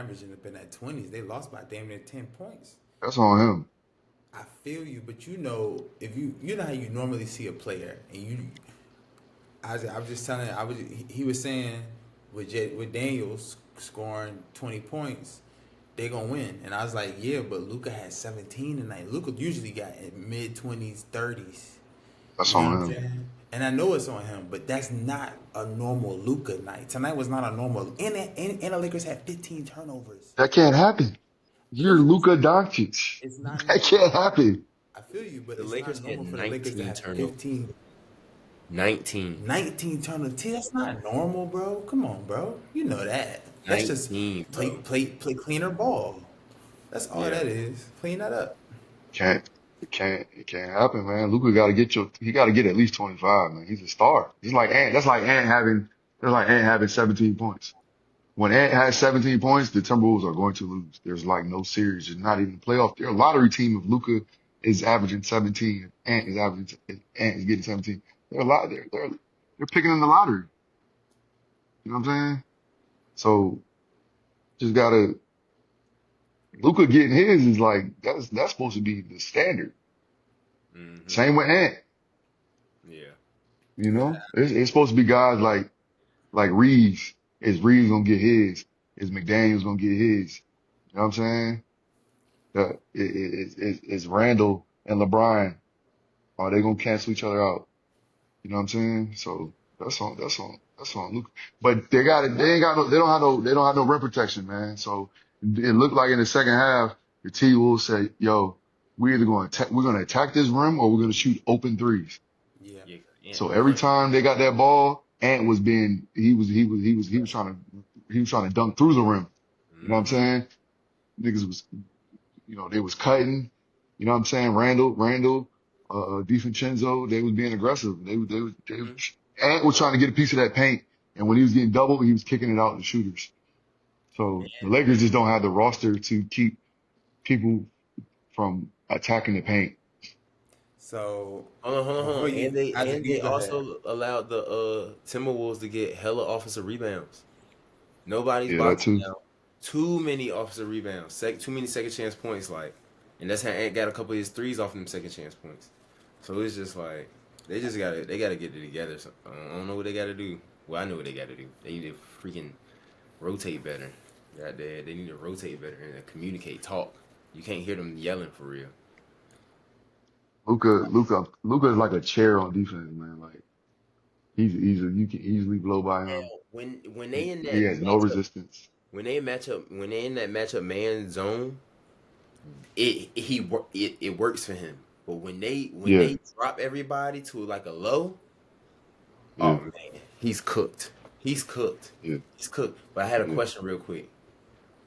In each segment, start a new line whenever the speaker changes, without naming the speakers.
averaging up in that 20s. They lost by damn near 10 points.
That's on him.
I feel you, but if you know how you normally see a player, and I was just telling, he was saying with Daniels scoring 20 points, they gonna win, and I was like, yeah, but Luka had 17 tonight. Luka usually got mid 20s, 30s.
That's
You know what
on
I'm
him.
saying? And I know it's on him, but that's not a normal Luka night. Tonight was not a normal, and the Lakers had 15 turnovers.
That can't happen. You're
Yeah,
Luka Doncic.
it's not
That
normal.
can't happen.
I feel you, but
The
it's
Lakers
not
had
normal for the Lakers to
19
have
turnovers.
15
19.
19 turnovers. That's not normal, bro. Come on, bro. You know that. That's just
19, bro.
play cleaner ball. That's all
Yeah.
that is. Clean that up.
Can't. It can't happen, man. Luka got to he got to get at least 25, man. He's a star. He's like Ant. That's like Ant having 17 points. When Ant has 17 points, the Timberwolves are going to lose. There's like no series. It's not even a playoff. They're a lottery team if Luka is averaging 17. If Ant is getting 17. They're a lot. They're picking in the lottery. You know what I'm saying? So just gotta Luka getting his is like that's supposed to be the standard.
Hmm.
Same with Ant.
Yeah.
You
Yeah.
know, it's supposed to be guys like Reeves. Is Reeves gonna get his? Is McDaniel's gonna get his? You know what I'm saying? Is Randall and LeBron, are they gonna cancel each other out? You know what I'm saying? So that's on Luka. But they ain't got no, they don't have no rim protection, man. So it looked like in the second half, the T will say, yo, we're gonna attack this rim or we're gonna shoot open threes.
Yeah.
Yeah. Ant
So
was
every
punching.
time they got that ball, Ant was being he was trying to dunk through the rim. You know what I'm
Hmm.
saying? Niggas was they was cutting. You know what I'm saying? Randall, DiFincenzo, they was being aggressive.
Hmm.
Ant was trying to get a piece of that paint, and when he was getting doubled, he was kicking it out to shooters. So the Lakers just don't have the roster to keep people from attacking the paint.
So
Hold
before
on. And
you,
they
I just
and
you
they
go ahead.
also allowed the Timberwolves to get hella offensive rebounds. Nobody's
Yeah, that
boxing
too.
now. Too many offensive rebounds. Too many second chance points. And that's how Ant got a couple of his threes off them second chance points. So it's just like they gotta get it together. So, I don't know what they gotta do. Well, I know what they gotta do. They need to freaking rotate better. They need to rotate better and communicate, talk. You can't hear them yelling for real.
Luca is like a chair on defense, man. Like you can easily blow by him.
When they in
He
that
has no
matchup,
resistance.
when they in that matchup man zone, it works for him. But when
Yeah,
they drop everybody to like a low,
yeah,
oh man, he's cooked. He's cooked.
yeah,
He's cooked. But I had a
yeah.
question real quick.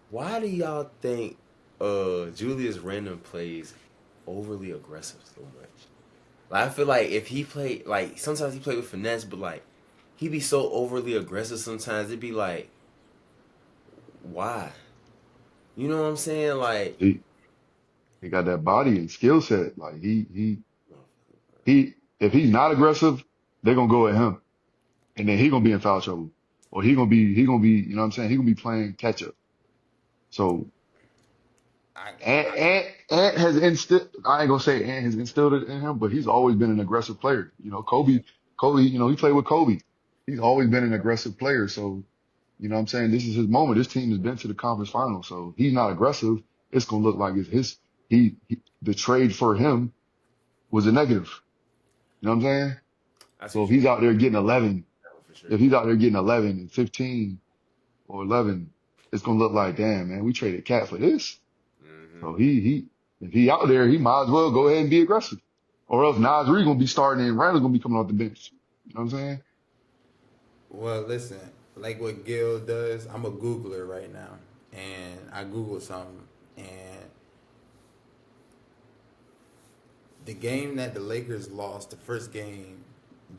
Why do y'all think Julius Randle plays overly aggressive so much? Like I feel like if he played like sometimes he play with finesse, but like he be so overly aggressive sometimes it'd be like, why? You know what I'm saying? Like
He got that body and skill set. Like he if he's not aggressive, they're gonna go at him, and then he gonna be in foul trouble, or he gonna be you know what I'm saying he gonna be playing catch up. So
I,
Ant has instilled. I ain't gonna say Ant has instilled it in him, but he's always been an aggressive player. You know, Kobe. You know, he played with Kobe. He's always been an aggressive player. So you know what I'm saying? This is his moment. This team has been to the conference final. So he's not aggressive. It's going to look like it's his, the trade for him was a negative. You know what I'm saying?
I see
So if
what you
he's
mean.
out there getting 11,
For sure.
if he's out there getting 11 and 15 or 11, it's going to look like, damn, man, we traded Cat for this.
Hmm.
So if he out there, he might as well go ahead and be aggressive. Or else Nas Reed going to be starting and Randall's going to be coming off the bench. You know what I'm saying?
well, listen, like what Gil does, I'm a Googler right now, and I Google something, and the game that the Lakers lost, the first game,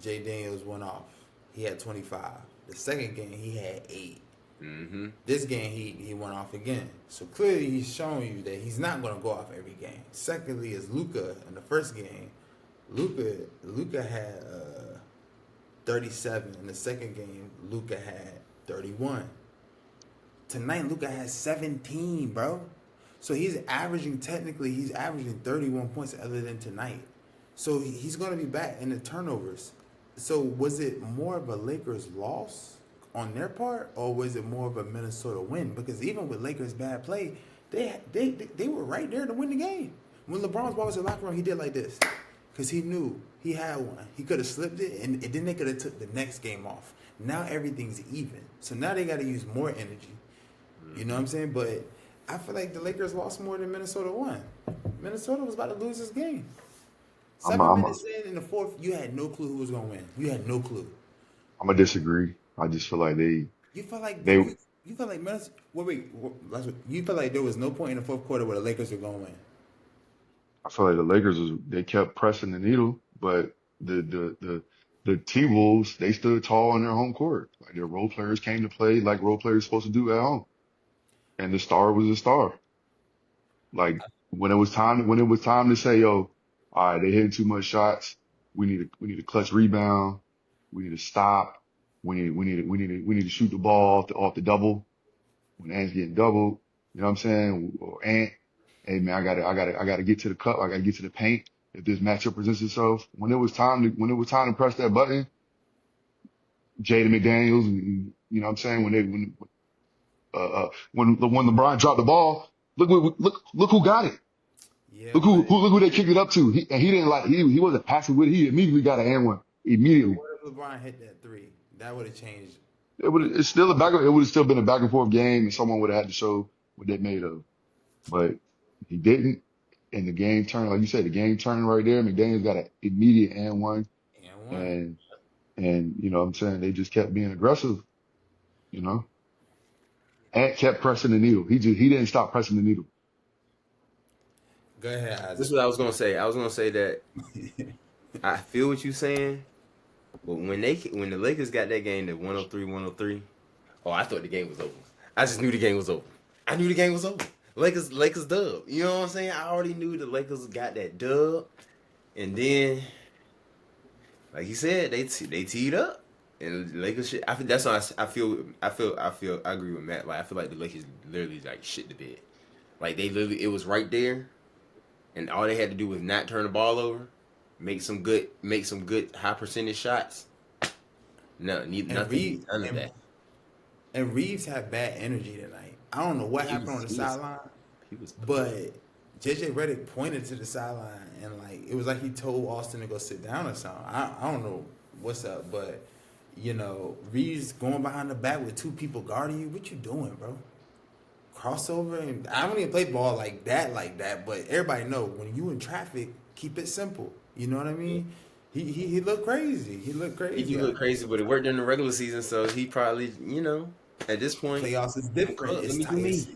Jay Daniels went off. He had 25. The second game, he had 8.
Hmm.
This game, he went off again. So clearly, he's showing you that he's not going to go off every game. Secondly, is Luka in the first game. Luka had 37. In the second game, Luka had 31. Tonight, Luka has 17, bro. So he's averaging 31 points other than tonight. So he's going to be back in the turnovers. So was it more of a Lakers loss on their part, or was it more of a Minnesota win? Because even with Lakers' bad play, they were right there to win the game. When LeBron's ball was in the locker room, he did like this, because he knew he had one. He could have slipped it, and then they could have took the next game off. Now everything's even. So now they got to use more energy. You know what I'm saying? But I feel like the Lakers lost more than Minnesota won. Minnesota was about to lose this game.
I'm
7 minutes in the fourth, you had no clue who was gonna win. You had no clue.
I'm gonna disagree. I just feel like
You felt like
they
you felt like Minnesota. You felt like there was no point in the fourth quarter where the Lakers were gonna win.
I feel like the Lakers they kept pressing the needle, but the T-Wolves, they stood tall in their home court. Like their role players came to play like role players supposed to do at home. And the star was a star. Like when it was time to say, yo, all right, they hitting too much shots. We need a clutch rebound. We need to stop. We need to shoot the ball off the double when Ant's getting doubled. You know what I'm saying? Or Ant, hey man, I gotta get to the cup. I gotta get to the paint. If this matchup presents itself, when it was time to press that button, Jaden McDaniels, and, you know what I'm saying? When LeBron dropped the ball, look who got it.
Yeah,
Look who they kicked it up to. He didn't like he wasn't passing with it. He immediately got an and one
but
immediately.
what if LeBron hit that three? That would have changed.
It would have still been a back and forth game, and someone would have had to show what they made of. But he didn't, and the game turned. Like you said, the game turned right there. McDaniels got an immediate and one,
And one.
and you know what I'm saying, they just kept being aggressive. You know, Ant kept pressing the needle. He didn't stop pressing the needle.
Go ahead,
This is
Isaac.
what I was gonna say. I was gonna say that I feel what you're saying, but when the Lakers got that game at 103-103, oh, I thought the game was over. I just knew the game was over. I knew the game was over. Lakers dub. You know what I'm saying? I already knew the Lakers got that dub, and then, like you said, they teed up, and the Lakers shit. I think that's why I agree with Matt. Like I feel like the Lakers literally like shit the bed. Like it was right there, and all they had to do was not turn the ball over, make some good high percentage shots. No,
And
nothing,
Reeves
none of that.
and Reeves had bad energy tonight. I don't know what happened on the sideline,
He was
but JJ Redick pointed to the sideline and like it was like he told Austin to go sit down or something. I don't know what's up, but you know Reeves going behind the back with two people guarding you. What you doing, bro? Crossover, and I don't even play ball like that. But everybody know when you in traffic, keep it simple. You know what I mean? He looked crazy. He looked
He
crazy.
do look crazy, but it worked in the regular season, so he probably, at this point,
Playoffs is different.
let
It's
me do
tight.
me.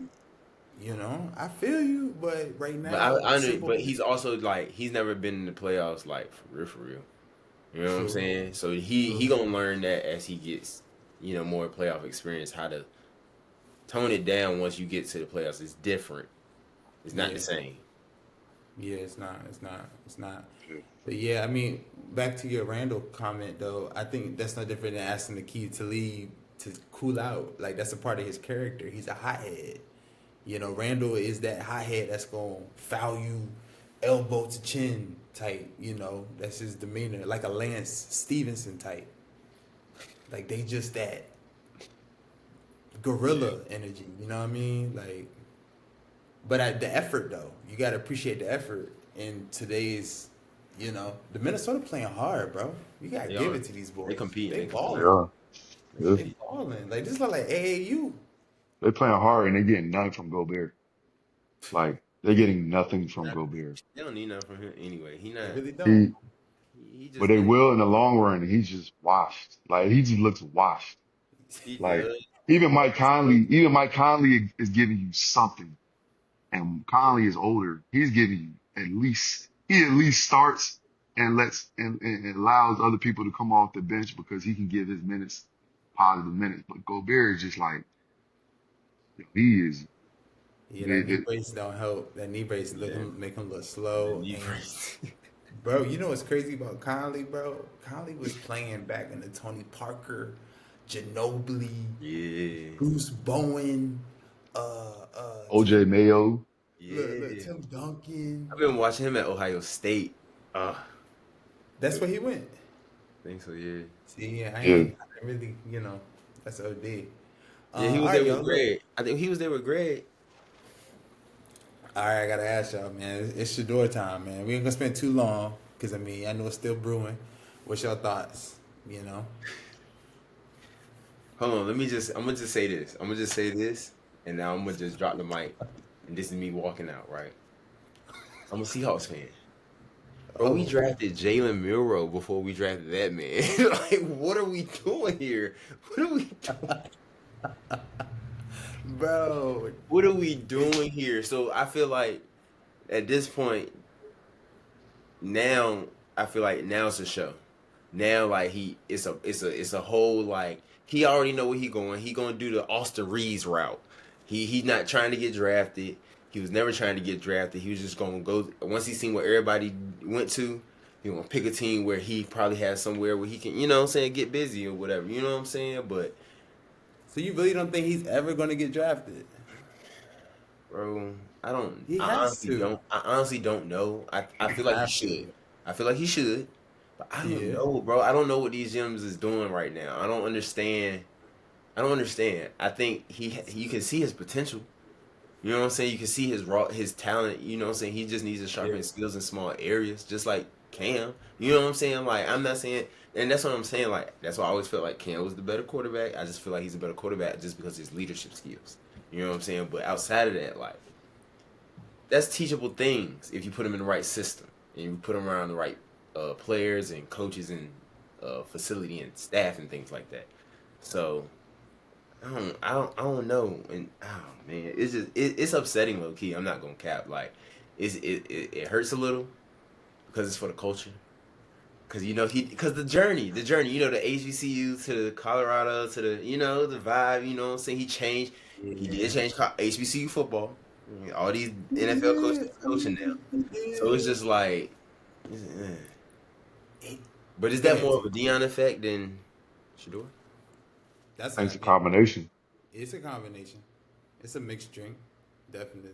You know, I feel you, but right
But
now, simple.
but he's also like he's never been in the playoffs like for real, for real. You know what I'm
True.
saying? So he gonna learn that as he gets, more playoff experience, how to tone it down once you get to the playoffs. It's different. It's not
Yeah.
the same.
Yeah, it's not. But yeah, I mean, back to your Randall comment though. I think that's no different than asking the key to leave to cool out. Like that's a part of his character. He's a hothead. You know, Randall is that hothead that's gonna foul you, elbow to chin type. You know, that's his demeanor, like a Lance Stevenson type. Like they just that gorilla energy. You know what I mean? Like, but the effort though, you gotta appreciate the effort in today's. You know, the Minnesota playing hard, bro. You gotta
They
give
are.
it to these boys.
They compete.
They
They compete.
They
balling.
are. Yeah.
They balling. Like this look like AAU.
They playing hard and they're getting nothing from Gobert. Like they're getting nothing from
Not,
Gobert.
they don't need nothing from him anyway. He
They
not.
really don't.
He,
He
but
just
they
getting.
will in the long run. And he's just washed. Like he just looks washed.
He
Like
does.
Mike Conley is giving you something. And Conley is older. He's giving you he at least starts and and allows other people to come off the bench because he can give his positive minutes. But Gobert is just like, he is,
Yeah, that
it,
knee
it,
brace don't help. That knee brace
Yeah.
make him look
The
slow.
knee
And
brace.
bro, you know what's crazy about Conley, bro? Conley was playing back in the Tony Parker, Ginobili,
Yeah.
Bruce Bowen,
OJ Mayo.
Yeah.
Tim Duncan.
I've been watching him at Ohio State.
That's where he went.
I think so, yeah.
See,
Yeah.
I really, that's OD.
Yeah, he
All
was
right,
there
y'all.
with
Look.
Greg. I think he was there with Greg.
All right, I gotta ask y'all, man. It's Shador time, man. We ain't gonna spend too long, cause I know it's still brewing. What's your thoughts?
Hold on, I'm gonna just say this. I'm gonna just say this, and now I'm gonna just drop the mic. And this is me walking out, right? I'm a Seahawks fan. Bro, we drafted Jalen Milroe before we drafted that man. Like, what are we doing here? What are we doing?
Bro.
What are we doing here? So I feel like at this point, now I feel like now it's a show. Now like it's a whole like he already know where he going. He gonna do the Austin Reeves route. He's not trying to get drafted. He was never trying to get drafted. He was just gonna go once he seen what everybody went to. He gonna pick a team where he probably has somewhere where he can, you know what I'm saying, get busy or whatever. You know what I'm saying? But
So you really don't think he's ever gonna get drafted?
bro, I don't.
He
I
has
honestly
to.
don't. I honestly don't know. I feel like he
Have to.
should. I feel like he should. But I don't
Yeah.
know, bro. I don't know what these gyms is doing right now. I don't understand. I think you can see his potential. You know what I'm saying? You can see his talent. You know what I'm saying? He just needs to sharpen his skills in small areas, just like Cam. You know what I'm saying? Like I'm not saying, and that's what I'm saying. Like that's why I always felt like Cam was the better quarterback. I just feel like he's a better quarterback just because of his leadership skills. You know what I'm saying? But outside of that, like that's teachable things if you put him in the right system and you put him around the right players and coaches and facility and staff and things like that. So I don't know, and oh man, it's upsetting low key. I'm not gonna cap. Like, it hurts a little because it's for the culture. Cause cause the journey, the the HBCU to the Colorado to the the vibe. You know what I'm saying? He changed. He did change HBCU football. All these NFL coaches coaching now. So it's just like, but is that more of a Dion effect than Shador?
That's
It's a combination.
It's a combination. It's a mixed drink, definitely.